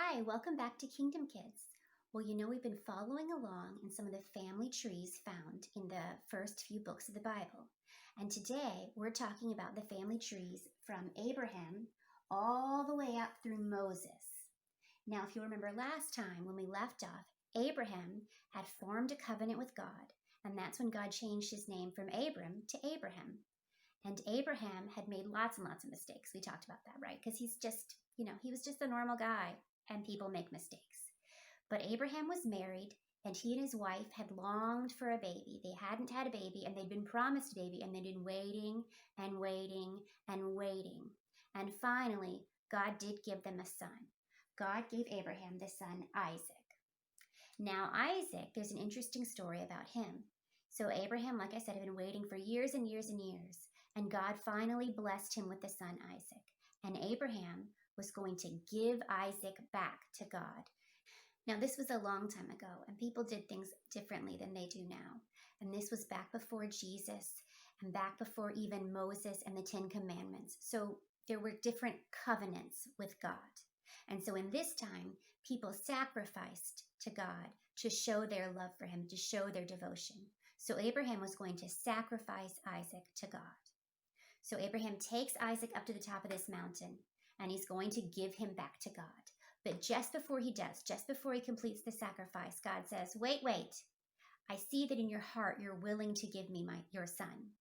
Hi, welcome back to Kingdom Kids. Well, we've been following along in some of the family trees found in the first few books of the Bible. And today we're talking about the family trees from Abraham all the way up through Moses. Now, if you remember last time when we left off, Abraham had formed a covenant with God, and that's when God changed his name from Abram to Abraham. And Abraham had made lots and lots of mistakes. We talked about that, right? Because he's just, he was just a normal guy, and people make mistakes. But Abraham was married, and he and his wife had longed for a baby. They hadn't had a baby, and they'd been promised a baby, and they'd been waiting and waiting and waiting. And finally, God did give them a son. God gave Abraham the son Isaac. Now, Isaac, there's an interesting story about him. So Abraham, like I said, had been waiting for years and years and years. And God finally blessed him with the son Isaac. And Abraham was going to give Isaac back to God. Now, this was a long time ago, and people did things differently than they do now. And this was back before Jesus and back before even Moses and the Ten Commandments. So there were different covenants with God. And so in this time, people sacrificed to God to show their love for him, to show their devotion. So Abraham was going to sacrifice Isaac to God. So Abraham takes Isaac up to the top of this mountain, and he's going to give him back to God. But just before he does, just before he completes the sacrifice, God says, wait, I see that in your heart you're willing to give me your son.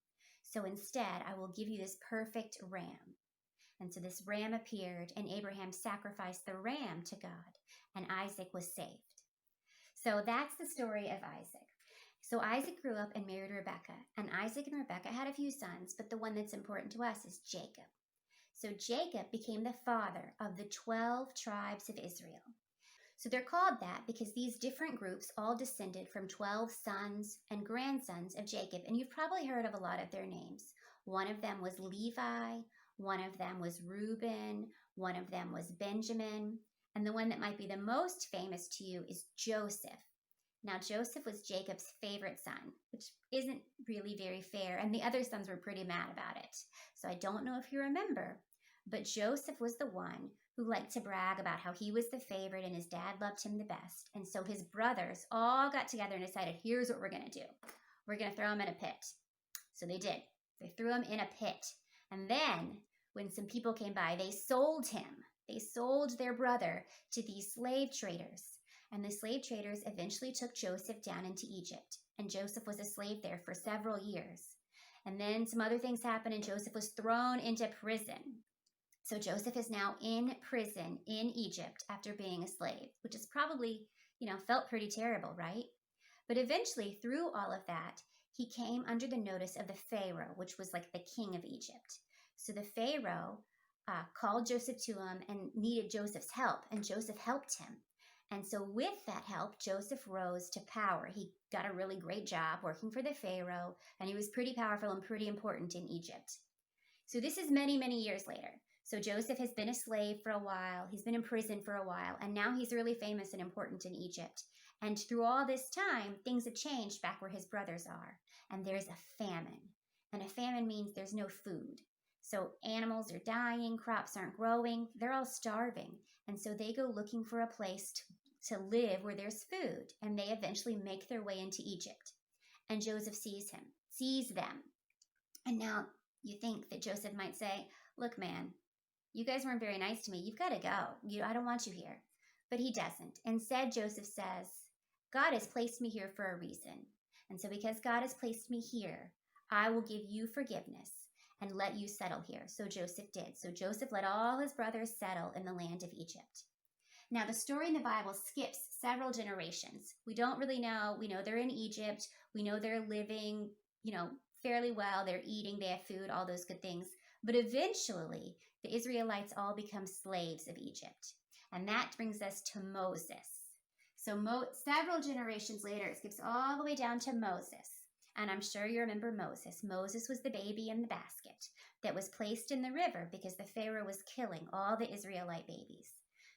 So instead, I will give you this perfect ram. And so this ram appeared, and Abraham sacrificed the ram to God, and Isaac was saved. So that's the story of Isaac. So Isaac grew up and married Rebekah, and Isaac and Rebekah had a few sons, but the one that's important to us is Jacob. So Jacob became the father of the 12 tribes of Israel. So they're called that because these different groups all descended from 12 sons and grandsons of Jacob, and you've probably heard of a lot of their names. One of them was Levi, one of them was Reuben, one of them was Benjamin, and the one that might be the most famous to you is Joseph. Now, Joseph was Jacob's favorite son, which isn't really very fair, and the other sons were pretty mad about it. So I don't know if you remember, but Joseph was the one who liked to brag about how he was the favorite and his dad loved him the best. And so his brothers all got together and decided, here's what we're going to do. We're going to throw him in a pit. So they did. They threw him in a pit. And then when some people came by, they sold him. They sold their brother to these slave traders. And the slave traders eventually took Joseph down into Egypt. And Joseph was a slave there for several years. And then some other things happened, and Joseph was thrown into prison. So Joseph is now in prison in Egypt after being a slave, which is probably, felt pretty terrible, right? But eventually, through all of that, he came under the notice of the Pharaoh, which was like the king of Egypt. So the Pharaoh called Joseph to him and needed Joseph's help, and Joseph helped him. And so with that help, Joseph rose to power. He got a really great job working for the Pharaoh, and he was pretty powerful and pretty important in Egypt. So this is many, many years later. So Joseph has been a slave for a while. He's been in prison for a while, and now he's really famous and important in Egypt. And through all this time, things have changed back where his brothers are. And there's a famine. And a famine means there's no food. So animals are dying, crops aren't growing, they're all starving. And so they go looking for a place to live where there's food. And they eventually make their way into Egypt. And Joseph sees them. And now you think that Joseph might say, look, man, you guys weren't very nice to me. You've got to go. I don't want you here. But he doesn't. Instead, Joseph says, God has placed me here for a reason. And so because God has placed me here, I will give you forgiveness and let you settle here. So Joseph did. So Joseph let all his brothers settle in the land of Egypt. Now, the story in the Bible skips several generations. We don't really know. We know they're in Egypt. We know they're living, fairly well. They're eating. They have food, all those good things. But eventually, the Israelites all become slaves of Egypt. And that brings us to Moses. So several generations later, it skips all the way down to Moses. And I'm sure you remember Moses. Moses was the baby in the basket that was placed in the river because the Pharaoh was killing all the Israelite babies.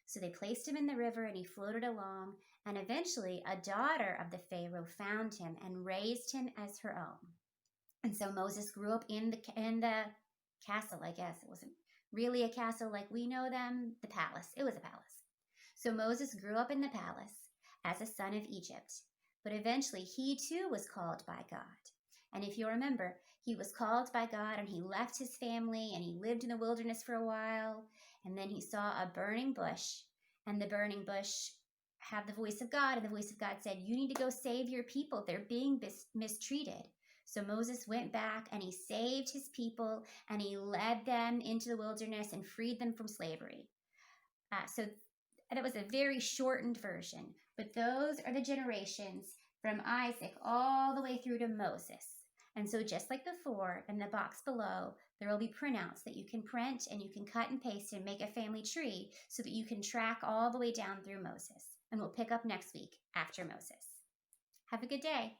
So they placed him in the river and he floated along. And eventually a daughter of the Pharaoh found him and raised him as her own. And so Moses grew up in the castle, I guess. It wasn't really a castle like we know them, the palace. It was a palace. So Moses grew up in the palace as a son of Egypt, but eventually he too was called by God. And if you remember, he was called by God and he left his family and he lived in the wilderness for a while. And then he saw a burning bush, and the burning bush had the voice of God, and the voice of God said, "You need to go save your people. They're being mistreated." So Moses went back and he saved his people and he led them into the wilderness and freed them from slavery. So it was a very shortened version, but those are the generations from Isaac all the way through to Moses. And so just like before, in the box below, there will be printouts that you can print and you can cut and paste and make a family tree so that you can track all the way down through Moses. And we'll pick up next week after Moses. Have a good day.